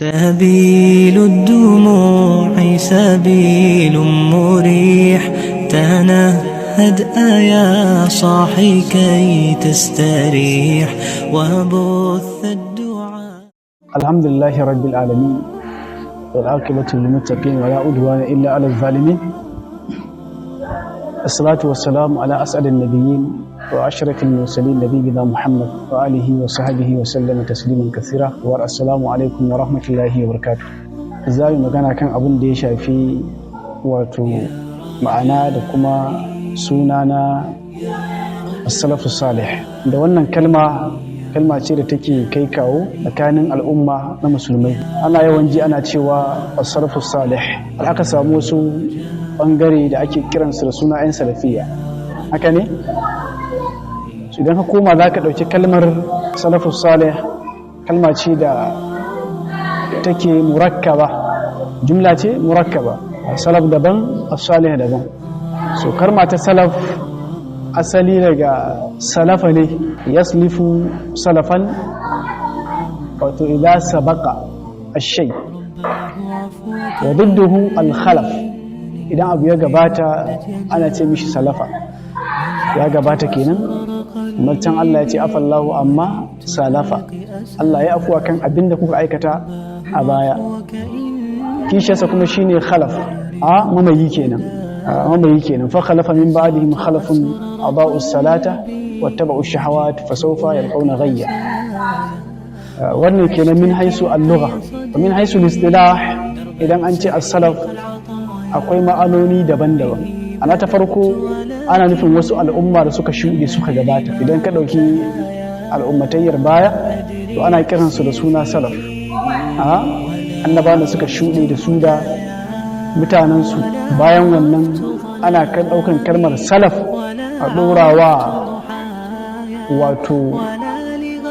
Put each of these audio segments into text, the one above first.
سبيل الدموع سبيل مريح، تنهد يا صاحي كي تستريح وبث الدعاء. الحمد لله رب العالمين والعاقبة للمتقين ولا عدوان إلا على الظالمين. الصلاة والسلام على أسعد النبيين وأشرف المرسلين نبينا محمد وآله وصحبه وسلم تسليما كثيرا. والسلام عليكم ورحمة الله وبركاته. زي magana kan abin da ya shafi wato ma'ana da kuma suna na as-salafu salih. Da wannan kalma ce da take kai kawo tsakanin al'umma na musulmai. Ana yawan ji ana cewa as-salafu salih. Aka samu wasu bangare da ake kiransu da suna 'yan salafiya. Haka ne? Idan ka koma za ka ɗauki kalmar salafus salih, kalma ce da take murakkaba, jumla ce murakkaba, salaf daban as-salih daban. So kalma ta salaf asali daga salafa ne, yaslifu salafan, wato idza sabaqa ash-shay wa didduhu al-khalaf. Idan abu ya gabata ana ce mishi salafa, ya gabata kenan. Can Allah ya ce afallahu amma salafa, Allah ya afuwa kan abin da kuka aikata a baya. Kishiyarsa kuma shine khalaf, mamayi kenan. Fa khalafa min ba'dihim khalafun adaa'u salata wattaba'u shahawat fa sawfa yalqawna ghayya. Wannan kenan min haisu al-lugha. Wa min haisu al-istilah, idan an ce as-salaf akwai ma'anoni daban-daban. Ana ta farko ana nufin wasu al'umma da suka shuɗe suka gabata. Idan ka ɗauki al'ummatayyar baya to ana kiransu da suna salaf. Annabawan da suka shuɗe da su da mutanensu bayan wannan ana kan ɗaukan kalmar salaf a ɗorawa wato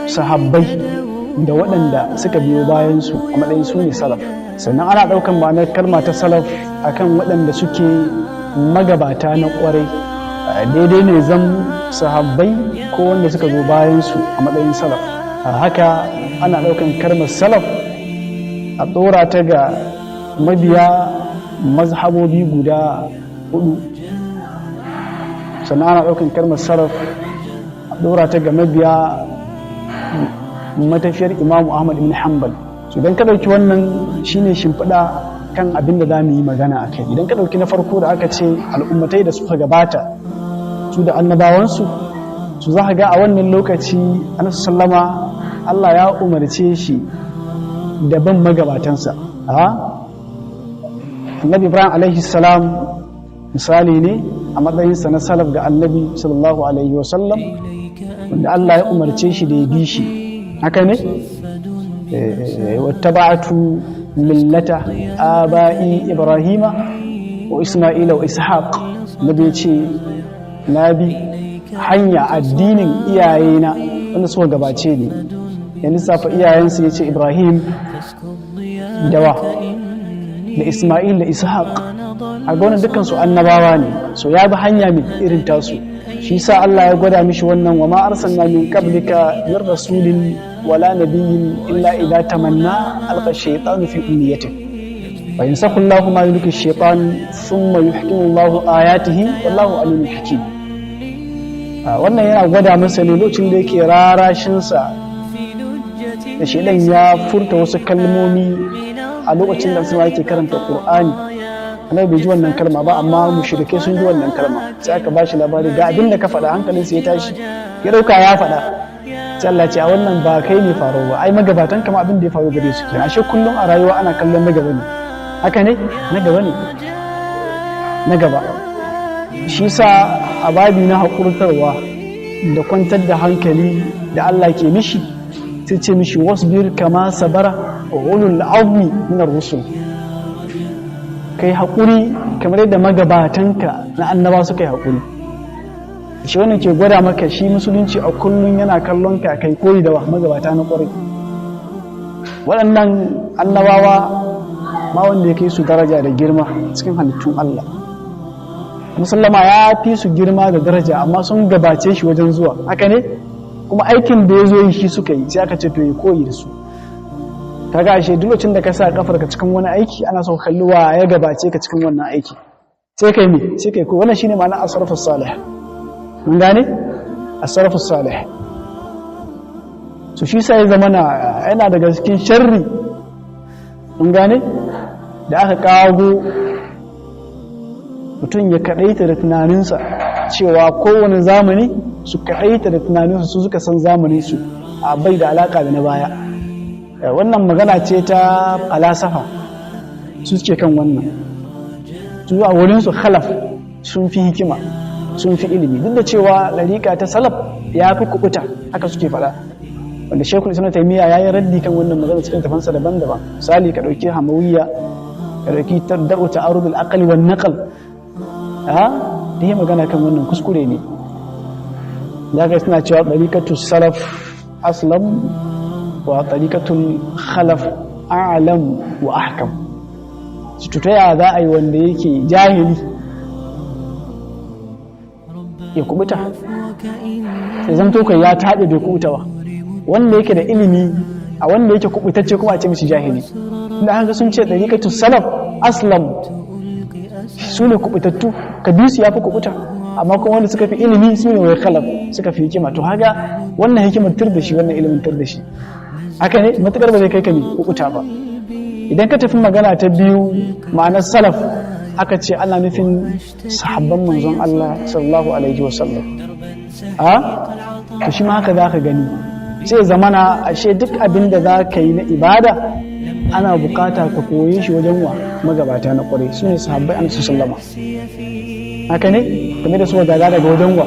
sahabbai da waɗanda suka biyo bayansu a matsayin su ne salaf. Sannan ana ɗaukan ma'anar kalma ta salaf akan waɗanda suke magabata na ƙwarai, daidai ne zan sahabbai ko wanda suka zo bayansu a matsayin salaf. Haka ana ɗaukan kalmar salaf a ɗora ta ga mabiya mazhabobi guda 4. Sannan ana ɗaukan kalmar salaf a ɗora ta ga mabiya matafiyar Imam Ahmad ibn Hanbal. Idan ka ɗauki wannan shine shimfiɗa kan abin da za mu yi magana a kai. Idan ka ɗauki na farko da aka ce al'ummatai da suka gabata su da annabawansu, su za ka ga a wannan lokaci annabi sallama Allah ya umarce shi da ban magabatansa. Annabi Ibrahim alaihi salam misali ne a matsayinsa na salaf ga annabi sallallahu alaihi wasallam, wanda Allah ya umarce shi da ya bi shi. Haka ne? wattaba'tu millata aba'i Ibrahima wa Isma'ila wa Ishaq. Nabi ce na bi hanya addinin iyayena wanda suka gabace ni. Ya lissafa iyayensu ya ce Ibrahim da Isma'il da Ishaq. A ga wannan dukkan su annabawa ne, so ya bi hanya mai irin tasu. Shi sa Allah ya gwada mishi wannan, wa ma arsalna min qablika min rasulin wala nabiyyin illa idza tamanna alqa shaytanu fi umniyatihi fa yansakhu Allahu ma yulqi ash-shaytan thumma yuhkimu Allahu ayatihi wallahu alimun hakim. Wannan yana gwada masa ne lokacin da yake rarashin sa da shedan ya furta wasu kalmomi a lokacin da sai yake karanta Qur'ani. Annabi bai ji wannan kalma ba, amma mushrike sun ji wannan kalma. Sai aka bashi labari ga abin da ka faɗa, hankalinsa ya tashi, ya dauka ya faɗa. Sai Allah ce a wannan ba kai ne faru ba, ai magabatan kama abin da ya faru gare su kenan. Ashe kullum a rayuwa ana kallon na gaba ne. Haka ne? Na gaba ne. Na gaba. Shi sa a babi na haƙurtarwa da kwantar da hankali da Allah ke mishi, sai ce mishi wasbir kama sabara ulul azmi min ar-rusul. Kai haƙuri kamar yadda magabatanka na annaba suka yi haƙuri. Shi wannan ke gwada maka shi musulunci a kullum yana kallon ka kai koyi da magabata na ƙwarai. Waɗannan annabawa ma wanda ya kai su daraja da girma cikin halittun Allah. Musallama ya fi su girma da daraja, amma sun gabace shi wajen zuwa. Haka ne? Kuma aikin da ya zo yi shi suka yi, sai aka ce to ya koyi da su. kaga ashe duk lokacin da ka sa kafarka cikin wani aiki ana so kalli wa ya gabace ka cikin wannan aiki sai kai me sai kai ko wannan shine ma'anar as-sarfus salih mun gane as-sarfus salih so shi sai zamana yana daga cikin sharri mun gane da aka kago mutum ya kadaita da tunaninsa cewa kowane zamani su kadaita da tunaninsu su suka san zamanin su a bai da alaka da na baya wannan magana ce ta falasafa su suke kan wannan su a wurinsu khalaf sun fi hikima sun fi ilimi duk da cewa ɗariƙa ta salaf ya fi kukuta haka suke faɗa wanda shekul islam taimiyya ya yi raddi kan wannan magana cikin tafansa daban-daban misali ka ɗauki hamawiyya ka ɗauki dar'u ta'arudul aqli wan naql da yi magana kan wannan kuskure ne da ga suna cewa ɗariƙatu salaf aslam wa ɗariƙatul khalaf a'lam wa ahkam tutaya za a yi wanda yake jahili ya kubuta ya zamto kai ya taɗe bai kubuta ba wanda yake da ilimi a wanda yake kubutacce kuma a ce mishi jahili da haka sun ce ɗariƙatul salaf aslam su ne kubutattu ka bi su ya fi kubuta amma kuma wanda suka fi ilimi su ne wai khalaf suka fi hikima to haka wannan hikimar tur da shi wannan ilimin tur da shi haka ne matukar ba zai kai ka bi kukuta ba idan ka tafi magana ta biyu ma'anar salaf aka ce ana nufin sahabban manzon Allah sallallahu alaihi wasallam to shi ma haka za ka gani sai zamana ashe duk abin da za ka yi na ibada ana bukata ka koyi shi wajen wa magabata na kwarai su ne sahabbai an su sallama haka ne game da su gada daga wajen wa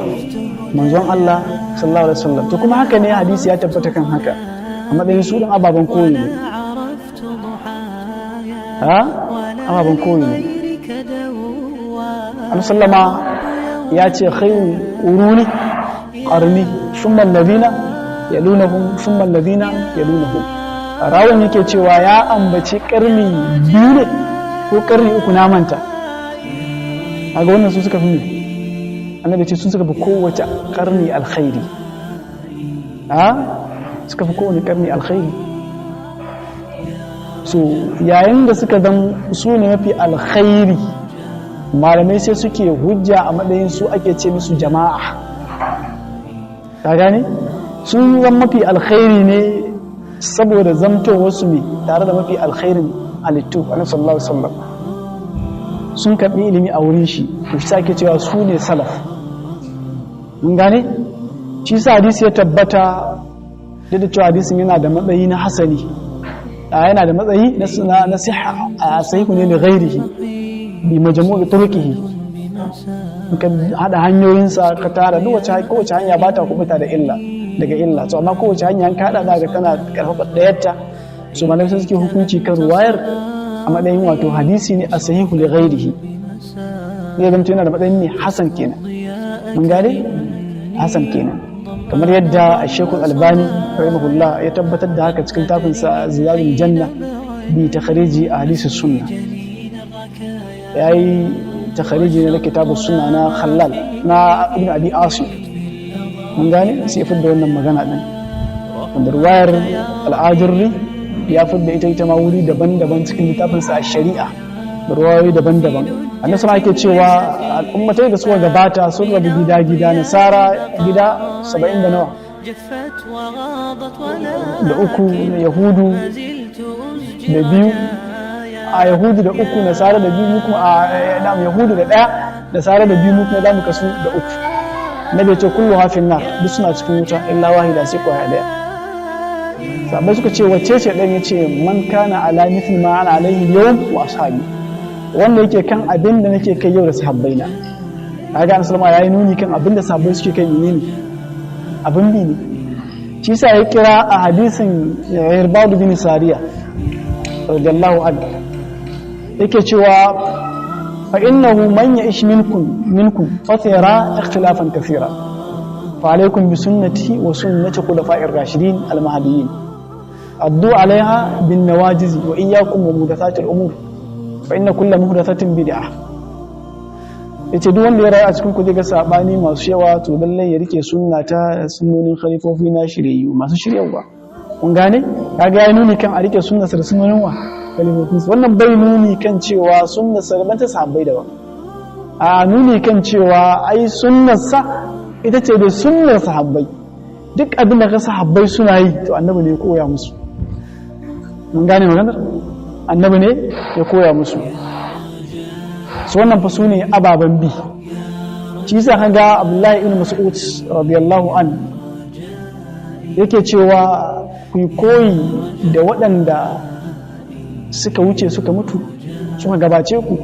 manzon Allah sallallahu alaihi wasallam to kuma haka ne hadisi ya tabbata kan haka a matsayin su ɗin ababen koyi ne ababen koyi ne al-sallama ya ce khairu uruni qarni thumma alladhina yalunahum thumma alladhina yalunahum rawun yake cewa ya ambaci karni biyu ne ko karni uku na manta kaga wannan su suka fi ne annabi ce sun suka fi kowace karni alkhairi suka fi kowane karni alkhairi so yayin da suka zan su ne mafi alkhairi malamai sai suke hujja a matsayin su ake ce musu jama'a ka gane sun zan mafi alkhairi ne saboda zamtowar su ne tare da mafi alkhairin halittu annabi sallallahu alaihi wasallam sun karbi ilimi a wurin shi to shi ake cewa su ne salaf mun gane shi sa hadisi ya tabbata da cewa hadisin yana da matsayi na hasani yana da matsayi na siha a sahihu ne da ghairihi bi majmu'i turqihi ka hada hanyoyinsa ka tara duk kowace hanya ba ta kubuta da illa daga illa to amma kowace hanya ka hada daga tana karfafa dayarta su malamai sai suke hukunci kan ruwayar a matsayin wato hadisi ne a sahihu li ghairihi zai zama yana da matsayin ne hasan kenan mun gane hasan kenan kamar yadda Sheikhul Albani rahimahullah ya tabbatar da haka cikin tafinsa Ziyadul Janna bi takhriji ahadith sunna yayi takhriji ne na kitabus sunna na Khallal na Ibn Abi Asim mun gane sai ya fidda wannan magana din wanda ruwayar al-Ajurri ya fidda ita ma wuri daban-daban cikin littafinsa Ash-Shari'a da ruwayoyi daban-daban annabi sama yake cewa al'ummatai da suka gabata sun rabu gida nasara gida 70 da nawa da uku na yahudu da biyu a yahudu da uku nasara da biyu kuma a yahudu da daya nasara da biyu kuma za mu kasu da uku na bai ce kullu hafin nar duk suna cikin wuta illa wahida sai kwaya daya sabai suka ce wacce ce dan yace man kana ala mithli ma ana alaihi yawm wa ashabi wanda yake kan abin da nake kai yau da sahabbaina kaga Annabi sallallahu alaihi wasallam yayi nuni kan abin da sahabbai suke kai ne abin bi ne shi yasa ya kira a hadisin Irbad bin Sariya radiyallahu anhu yake cewa fa innahu man ya'ish minkum fa sayara ikhtilafan kaseera fa alaykum bi sunnati wa sunnati khulafa'ir rashidin al-mahdiyyin addu 'alayha bin nawajiz wa iyyakum wa muhdathatil umur fa inna kulla muhdathatin bid'ah yace duk wanda ya rayu a cikin ku zai ga sabani masu yawa to lallai ya rike sunna ta sunnonin khalifofi na shiriyu masu shiryawa kun gane kaga ya nuni kan a rike sunnarsa da sunnonin wa kalimotinsa. Wannan bai nuni kan cewa sunnarsa daban ta sahabbai daban, a nuni kan cewa ai sunnarsa ita ce da sunnar sahabbai. Duk abin da ka sahabbai suna yi to annabi ne ya koya musu. Mun gane maganar? Annabi ne ya koya musu. Su wannan fa sune ababen bi. Shi yasa kaga Abdullahi ibn Mas'ud radiyallahu an yake cewa ku koyi da waɗanda suka wuce suka mutu suka gabace ku.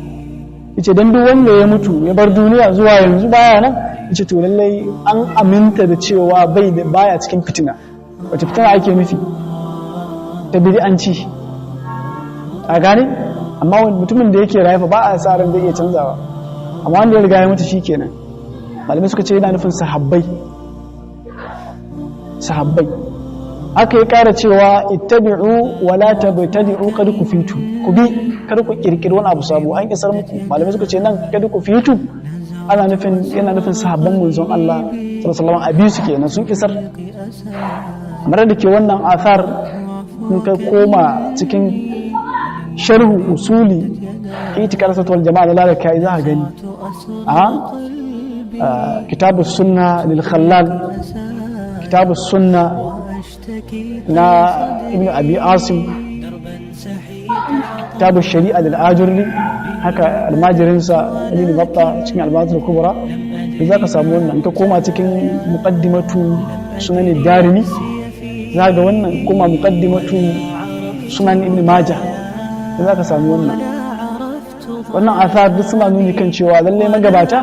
Yace dan duk wanda ya mutu ya bar duniya zuwa yanzu baya nan, yace to lallai an aminta da cewa baya cikin fitina. Wace fitina ake nufi? Ta bid'anci. A gane? Amma mutumin da yake rayuwa ba a sa ran zai iya canzawa. Amma wanda ya riga ya mutu shikenan. Malamai suka ce yana nufin sahabbai. Aka yi ƙara cewa ittabi'u wa la tabtadi'u qad kufitu. Ku bi kada ku kirkiri wani abu sabo an kisar muku. Malamai suka ce nan kada ku fitu yana nufin sahabban manzon Allah sallallahu alaihi wasallam abi su kenan sun kisar. Kamar da ke wannan athar in ka koma cikin sharhu usuli itikar satwal jama'a da lalaka za ka gani kitabus sunna lil khallal, kitabus sunna na ibn abi asim, kitabus shari'a lil ajurri, haka almajirinsa ibn batta cikin albatul kubra. da za ka samu wannan ka koma cikin muqaddimatu sunan darimi za ga wannan kuma muqaddimatu sunan ibn majah da za ka samu wannan athar duk suna nuni kan cewa lalle magabata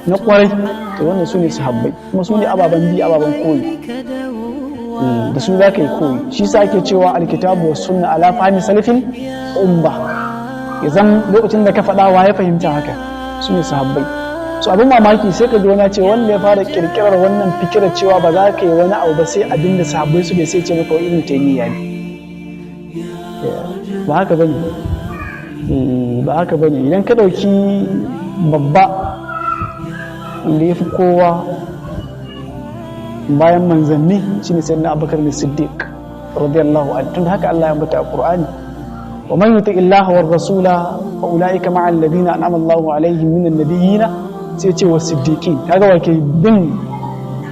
na kwarai to wannan sune sahabbai kuma sune ababan bi ababan koyi da su za ka yi koyi. Shi sa ake cewa alkitabu was sunna ala fahmi salafin umma, idan lokacin da ka faɗa wa ya fahimta haka sune sahabbai. So abin mamaki sai ka ji wani ce wanda ya fara kirkirar wannan fikira cewa ba za ka yi wani abu ba sai abin da sahabbai suke sai ce maka ibn taymiya ne. Ba haka bane. Ba haka bane. Idan ka dauki babba wanda ya fi kowa bayan manzanni shine sayyidina Abubakar as-Siddiq radiyallahu anhu. Tun haka Allah ya ambata a Qur'ani, wa man yuti illaha war rasula fa ulaika ma'a alladhina an'ama Allahu alaihim minan nabiyyin, sai ce was-siddiqin. Kaga wake bin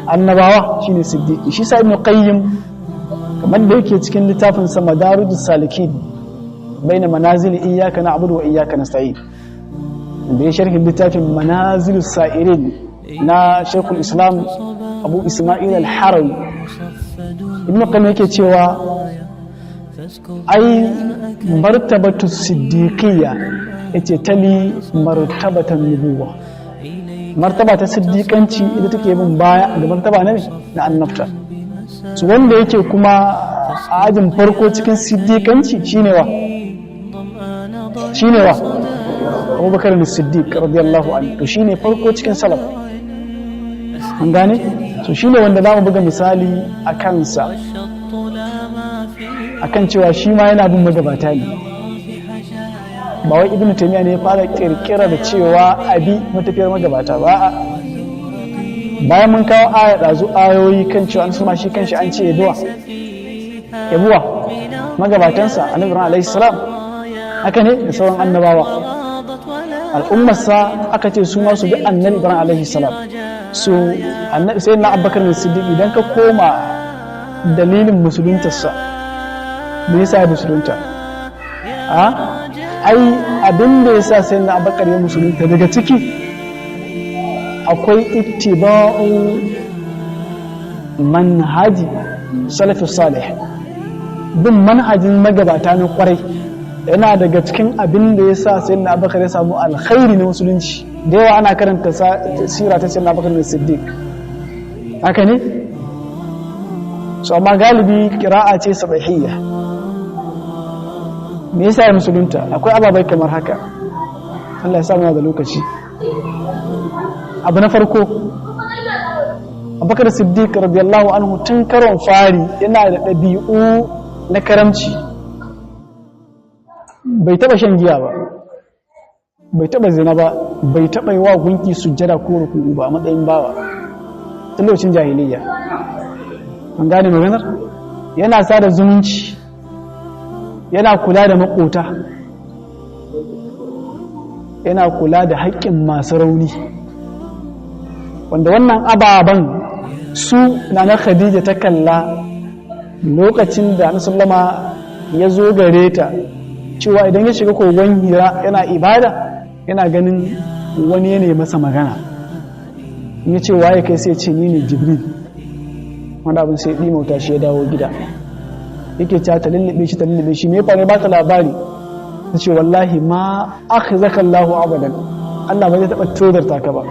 annabawa shine siddiqi. Shi sa Ibn Qayyim kamar da yake cikin littafin sa Madarijus Salikin baina manazil iyyaka na'budu wa iyyaka nasta'in, da ya sharhi littafin Manazilus Sa'irin na Shaykhul Islam Abu Ismail al-Harawi. Ibn Qayyim yake cewa ai martabatu siddiqiyya yace tali martabatan nubuwa. Martaba ta siddiqanci ita take bin baya da martaba na annabta. So wanda yake kuma a ajin farko cikin siddiqanci shine wa Abubakar as-Siddiq radiyallahu anhu. To shine farko cikin salaf. An gane? So shine wanda zamu buga misali a kansa akan cewa shi ma yana bin magabata ne. Ba wai Ibn Taymiyyah ne ya fara kirkira da cewa abi matafiyar magabata ba. Bayan mun kawo ayoyi kan cewa an suma shi kanshi an ce yabuwa magabatansa Annabi Ibrahim alaihi salam, haka ne da sauran annabawa. Al'ummarsa aka ce su ma su bi Annabi Ibrahim alaihi salam. So annabi sai na Abubakar as-Siddiq idan ka koma dalilin musuluntarsa me yasa ya musulunta? Ai abin da yasa sai na Abubakar ya musulunta daga ciki akwai ittiba'u manhaji salafus salih, bin manhajin magabata na kwarai yana daga cikin abin da yasa sai na Abubakar ya samu alkhairi na musulunci. Da yawa ana karanta sira ta sayyidina Abubakar as-Siddiq, haka ne? So amma galibi qira'a ce sabahiyya. Me yasa ya musulunta? Akwai ababai kamar haka. Allah ya sa mu da lokaci. Abu na farko, Abubakar as-Siddiq radiyallahu anhu tun karon fari yana da ɗabi'u na karamci. Bai taba shan giya ba, bai taba zina ba, bai taba yi wa gunki sujjada ko ruku'u ba a matsayin bawa tun lokacin jahiliyya. An gane maganar? yana sada zumunci, yana kula da maƙota, yana kula da haƙƙin masu rauni, wanda wannan ababen su na Khadija ta kalla lokacin da Annabi sallama ya zo gare ta cewa idan ya shiga kogon Hira yana ibada yana ganin wani ya masa magana, in ya ce waye kai sai ce ni ne Jibril, wanda abin sai ɗimauta shi ya dawo gida, yake ta lullube shi me fara ba ta labari ta ce wallahi ma akhzaka Allahu abadan, Allah ba zai taɓa tozarta ka ba,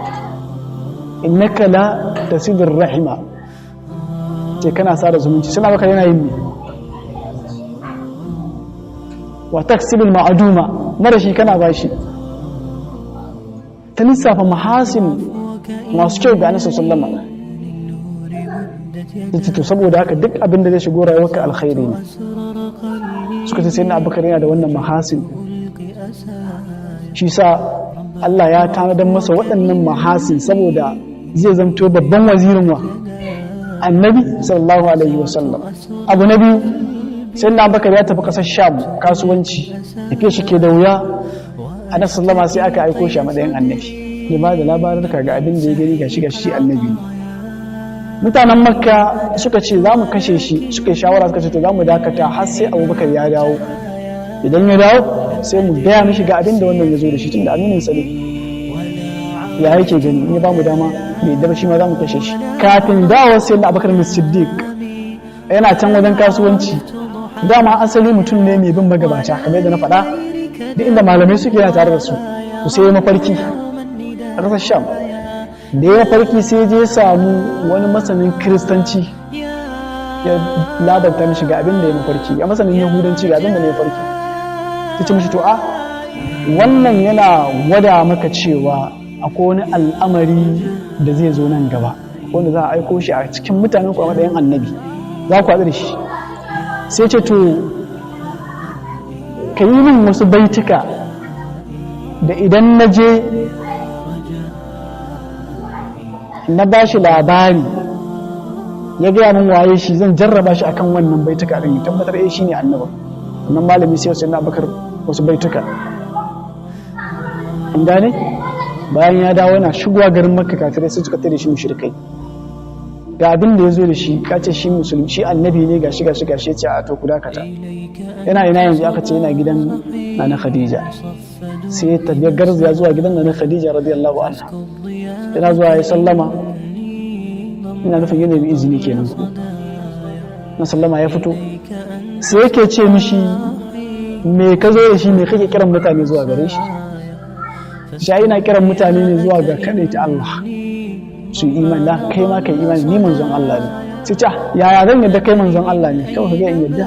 innaka la tasidur rahima, ce kana sada zumunci, suna baka yana yin ne wa taksibul ma'aduma, mara shi kana bashi. Ta lissafa mahasin masu kyau ga Annabi sallallahu alaihi wasallam, to saboda haka duk abin da zai shigo rayuwarka alkhairi ne. Suka ce sai na Abubakar yana da wannan mahasin, shi sa Allah ya tanadar masa waɗannan mahasin saboda zai zamto babban wazirin wa Annabi sallallahu alaihi wasallam. Abu na biyu, sai na Abubakar ya tafi ƙasar Sham kasuwanci, yake shi ke da wuya, Annabi sallama sai aka aiko shi a matsayin annabi, ya ba da labarurka ga abin da ya gani ga shi annabi. Mutanen Makka suka ce za mu kashe shi, suka yi shawara suka ce to za mu dakata har sai Abubakar ya dawo, idan ya dawo sai mu gaya mishi ga abin da wannan ya zo da shi, tun da aminin sa ne ya yake gani, in ya ba mu dama bai daba shi ma za mu kashe shi. Kafin dawo sai da Abubakar Siddiq yana can wajen kasuwanci, dama asali mutum ne mai bin magabata kamar yadda na faɗa, duk inda malamai suke yana tare da su. To sai ya mafarki a ƙasar Sham, da ya mafarki sai je samu wani masanin kiristanci ya labarta mishi ga abin da ya mafarki, ya masanin yahudanci ga abin da ya mafarki. Ta ce mishi to a wannan yana gwada maka cewa akwai wani al'amari da zai zo nan gaba, wanda za a aiko shi a cikin mutanen ku a matsayin annabi, za ku haɗu da shi. Sai ce to ka yi min wasu baituka da idan na je na ba shi labari ya gaya min waye shi, zan jarraba shi akan wannan baituka din, tabbatar shi ne annaba. Wannan malami sai wasu na Abubakar wasu baituka, an gane. Bayan ya dawo yana shigowa garin Makka, kafirai sai suka tare shi mushrikai, ga abin da ya zo da shi, ka ce shi musulmi, shi annabi ne, gashi ya ce a to ku dakata. Yana ina yanzu? Aka ce yana gidan Nana Khadija. Sai ta biya garzaya zuwa gidan Nana Khadija radiyallahu anha, yana zuwa ya sallama, ina nufin yana bi izini kenan ku na sallama, ya fito sai yake ce mishi me ka zo da shi, me kake kiran mutane zuwa gare shi? Shi ina kiran mutane ne zuwa ga ta Allah su imani, da kai ma kai imani, ni manzon Allah ne. Sai ta yaya zan yadda kai manzon Allah ne? Kawai ga in yadda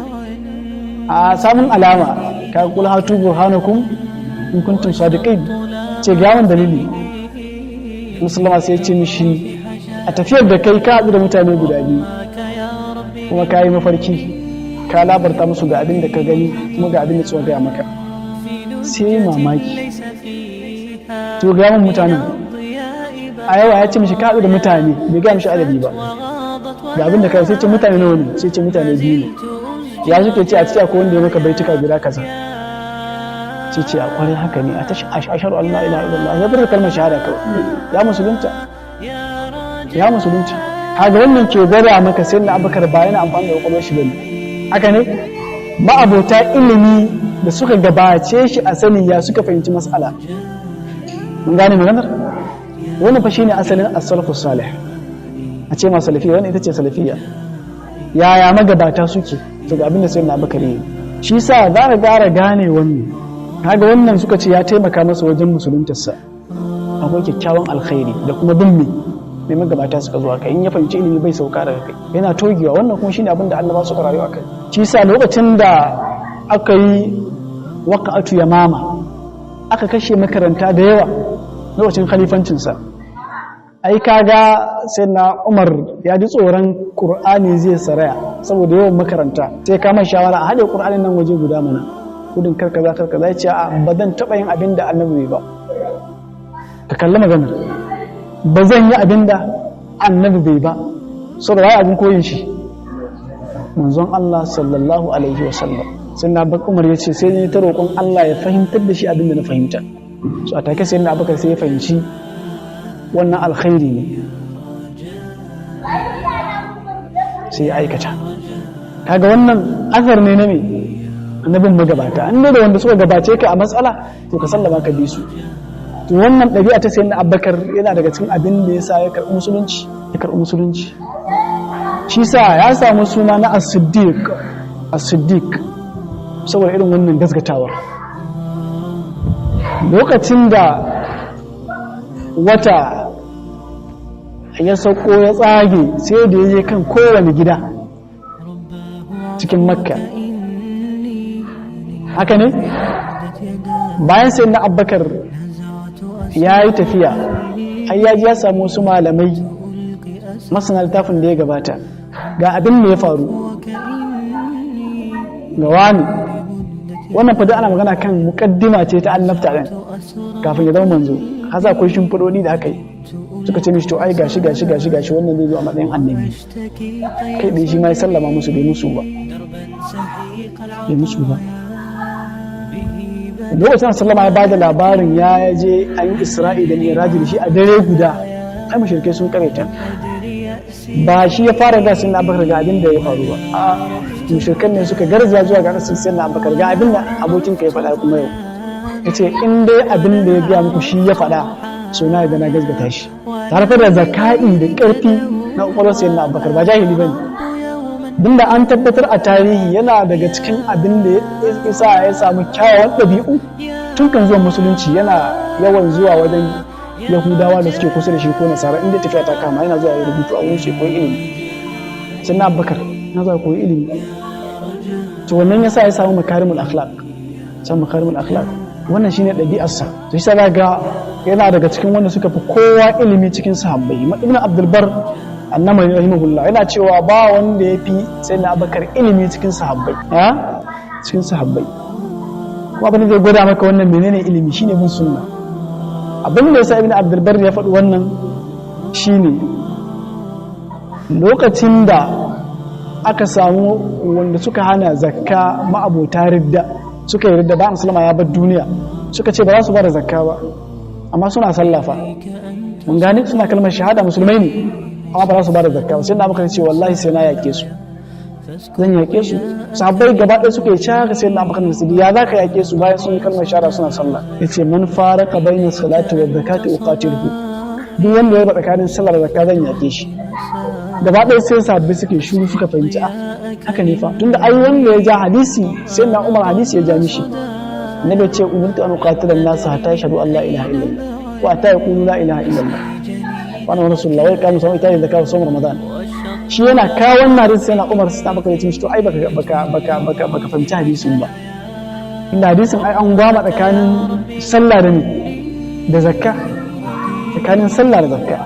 a samun alama, ka kula hatu burhanakum in kuntum sadiqin, ce ga wannan dalili. Musulma sai ya ce mishi a tafiyar da kai ka haɗu da mutane guda biyu, kuma ka yi mafarki ka labarta musu ga abin da ka gani kuma ga abin da suka gaya maka. Sai mamaki, to ga mun mutanen a yawa ya ce mishi ka haɗu da mutane, bai gaya mishi adadi ba, ga abin da ka sai ce mutane nawa ne? Sai ce mutane biyu ne. Ya suke ce a ciki akwai wanda ya maka baituka guda kaza? Sai ce a kwarai haka ne, a tashi ashhadu an la ilaha illallah, ya bar kalmar shahada kawai, ya musulunta. Kaga wannan ke gwada maka sai na Abubakar ba yana amfani da kwakwalwar shi bane, haka ne. Ma'abota ilimi da suka gabace shi a sani ya suka fahimci mas'ala, mun gane maganar. Wannan fa shine asalin as-salafus salih, a ce ma salafiyya, wannan ita ce salafiyya. Yaya magabata suke, to ga abin da sai na Abubakar yi, shi sa za ka gara gane wannan. Kaga wannan suka ce ya taimaka masa wajen musuluntarsa, akwai kyakkyawan alkhairi da kuma bin mai magabata suka zuwa kai, in ya fahimci ilimi bai sauka daga kai, yana togewa. Wannan kuma shine abin da Allah suka rayuwa kai. Shi sa lokacin da aka yi waqa'atu yamama, aka kashe makaranta da yawa lokacin khalifancinsa, ai kaga sai na Umar ya ji tsoron Qur'ani zai saraya saboda yawan makaranta, sai kama shawara a haɗe Qur'anin nan waje guda mana, gudun karkaza ya ce a ba zan taɓa yin abin da annabi ba. Ka kalli maganar, ba zan yi abin da annabi bai ba, saboda wai abin koyin shi manzon Allah sallallahu alaihi wasallam. Sai na Abubakar Umar ya ce sai ne ta roƙon Allah ya fahimtar da shi abin da na fahimta. So a take sai na Abubakar sai ya fahimci wannan alkhairi ne sai ya aikata. Kaga wannan azar ne na me annabin magabata, an da wanda suka gabace ka a matsala to ka sallama ka bi su. To wannan ɗabi'a ta sayyidina Abubakar yana daga cikin abin da yasa ya karɓi musulunci. Shi sa ya samu suna na as-siddiq saboda irin wannan gaskatawar. Lokacin da wata ya sauko ya tsage sai da ya je kan kowane gida cikin Makka, haka ne? Bayan sai na Abubakar ya yi tafiya har ya ji ya samu wasu malamai masana littafin da ya gabata, ga abin da ya faru ga wani. Wannan fada ana magana kan mukaddima ce ta annabta ɗin kafin ya zama manzo. Haza akwai shimfiɗoɗi da aka yi, suka ce mishi to ai gashi wannan zai zo a matsayin annabi. Kai ɗin shi ma ya sallama musu, bai musu ba. Lokacin sallama ya ba da labarin ya je an yi Isra'i da Mi'raji da shi a dare guda, ai mushrikai sun kareta. Ba shi ya fara da sunna Abubakar ga abin da ya faru ba, a mushrikan ne suka garza zuwa ga sunna Abubakar ga abin da abokin ka ya faɗa kuma yau. Yace in dai abin da ya gaya muku shi ya faɗa, so na da na gazgata shi. Tare da zakai da ƙarfi na ƙwaƙwalwar sayyidina Abubakar, ba jahili bane. Din da an tabbatar a tarihi yana daga cikin abin da ya samu kyawawan ɗabi'u tun kan zuwa musulunci. Yana yawan zuwa wajen Yahudawa da suke kusa da shi ko Nasara, inda tafiya ta kama yana zuwa ya rubutu a wurin shi koyi ilimi. Sai na Abubakar na zuwa koyi ilimi. To wannan yasa ya samu makarimul akhlaq. Wannan shine ɗabi'arsa. To shi sa ga yana daga cikin wanda suka fi kowa ilimi cikin sahabbai. Ibn Abdul Bar annama rahimahullah yana cewa ba wanda ya fi sai na Abubakar ilimi cikin sahabbai. Kuma abin da zai gwada maka wannan menene ilimi shine bin sunna. Abin da yasa Ibn Abdul Bar ya faɗi wannan shine lokacin da aka samu wanda suka hana zakka ma'abota ridda, suka yi ridda bayan sallama ya bar duniya, suka ce ba za su ba da zakka ba amma suna sallafa. Mun gane suna kalmar shahada musulmai ne amma ba za su ba da zakka ba. Sai na Abubakar ce wallahi sai na yake su, zan yake su. Sahabbai gaba ɗaya suka yi shahada. Sai na Abubakar da Siddiq ya za ka yake su bayan sun yi kalmar shahada suna sallah? Yace man faraka bayna salati wa zakati uqatiluhu, duk wanda ya raba tsakanin sallar da zakka zan yake shi. Gaba ɗaya sai sahabbai suke shiru suka fahimci haka ne fa, tunda ai wanda ya ja hadisi sai na Umar hadisi ya ja mishi. Nabi ce umirtu an uqatila an-nas hatta yashhadu an la ilaha illallah wa hatta yaqulu la ilaha illallah wa anna rasulullah wa iqamu salati wa zakatu sawm ramadan. Shi yana kawo wannan hadisi sai na Umar sai baka yace mishi to ai baka fahimci hadisin ba. Inda hadisin ai an gwama tsakanin sallah da zakka, tsakanin sallah da zakka.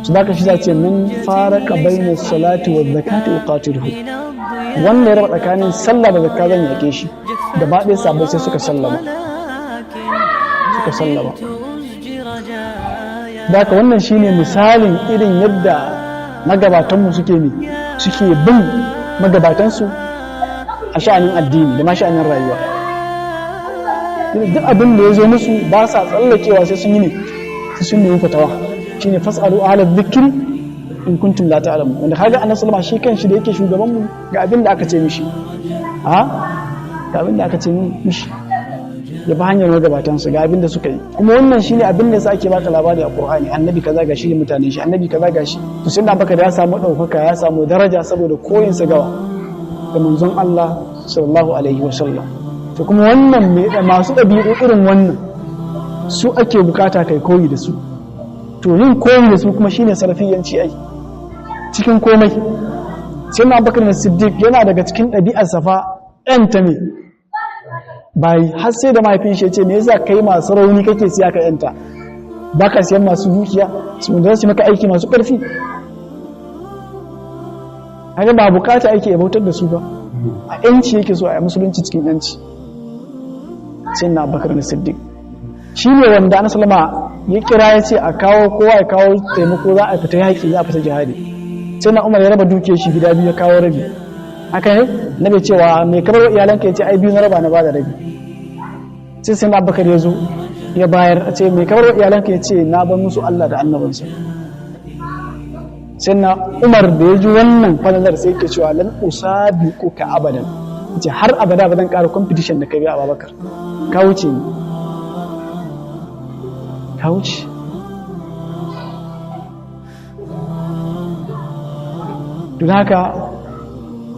Su da ka shi zace min faraka bayna salati wa zakati uqatiluhu, wanda ya raba tsakanin sallah da zakka zan yake shi. Gaba ɗaya sabai sai suka sallama. Da ka wannan shine misalin irin yadda magabatanmu suke bin magabatansu a sha'anin addini da ma sha'anin rayuwa. Duk abin da ya zo musu ba sa tsallakewa sai sun yi ne, sai sun nemi fatawa. Shine fas'alu ahla dhikri in kuntum la ta'lamun. Wanda kaga Annabi sallallahu alaihi wasallam shi kanshi da yake shugaban mu ga abin da aka ce mishi. Ga abin da aka ce mishi ya ba hanyar magabatansu ga abin da suka yi. Kuma wannan shine abin da yasa ake baka labari a Qur'ani, annabi kaza gashi mutanen shi, annabi kaza gashi. To sai Abubakar ya samu daukaka, ya samu daraja saboda koyin sa gawa da manzon Allah sallallahu alaihi wasallam. To kuma wannan masu dabi'u irin wannan su ake bukata kai koyi da su. To yin koyi da su kuma shine salafiyanci ai cikin komai. Sai Abubakar Siddiq yana daga cikin ɗabi'ar safa ɗanta ne bai har sai da mahaifin shi ya ce me yasa kai masu rauni kake siya ka yanta, baka siyan masu dukiya su da su maka aiki masu ƙarfi. Haka ba bukata aiki ya bautar da su ba, a yanci yake so a musulunci cikin yanci. Sai na Abubakar Siddiq shi ne wanda Annabi sallama ya kira ya ce a kawo kowa ya kawo taimako, za a fita yaƙi, za a fita jihadi. Sai na Umar ya raba dukiyar shi gida biyu ya kawo rabi, haka ne na bai cewa mai kabar iyalanka ya ce ai biyu na raba na bada rabi sai sai na Abubakar ya zo ya bayar a ce mai kabar iyalanka ya ce na bar musu Allah da annabinsa sai na Umar da ya ji wannan falalar sai ke cewa lan usabi ko ka abadan ce har abada ba zan ƙara competition da kai bi Abubakar ka wuce ni ka wuce don haka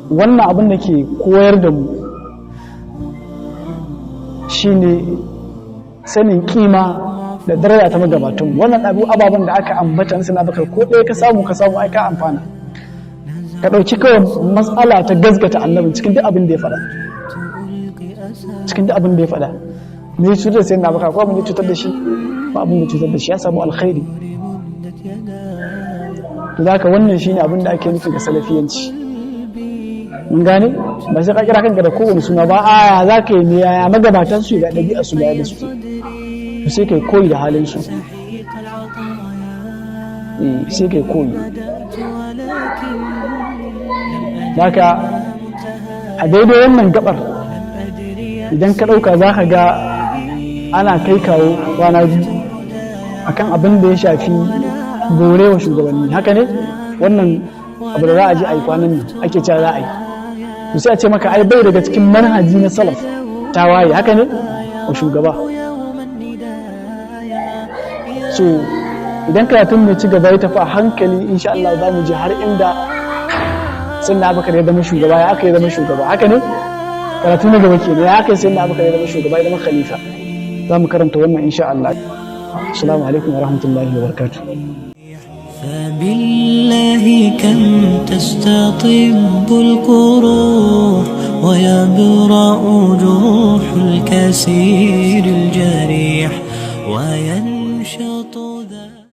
wannan abin da ke koyar da mu shine sanin kima da daraja ta magabatan wannan ababen da aka ambata in suna bakar ko ɗaya ka samu ai ka amfana ka ɗauki kawai matsala ta gazgata annabin cikin duk abin da ya faɗa me ya cutar da sai na bakar ko abin da cutar da shi ba abin da cutar da shi ya samu alkhairi to zaka wannan shine abin da ake nufi da salafiyanci mun gane ba sai ka kira kanka da kowane suna ba aya zaka yi ne yaya magabatan su da dabi'a su da su to sai kai koyi da halin su sai kai koyi zaka a daidai wannan gabar idan ka dauka zaka ga ana kai kawo kwana biyu akan abin da ya shafi gorewa shugabanni haka ne wannan abu da za a ji a yi kwanan nan ake cewa za a yi to sai a ce maka ai bai daga cikin manhaji na salaf ta waye haka ne wa shugaba so idan karatun mai ci gaba ya tafi a hankali insha Allah za mu je har inda sannan Abubakar ya zama shugaba ya aka ya zama shugaba haka ne karatu na gaba kenan ya aka sannan Abubakar ya zama shugaba ya zama khalifa za mu karanta wannan insha Allah assalamu alaikum wa rahmatullahi wa barakatuh فبالله كم تستطب القروح ويبرأ جروح الكسير الجريح وينشط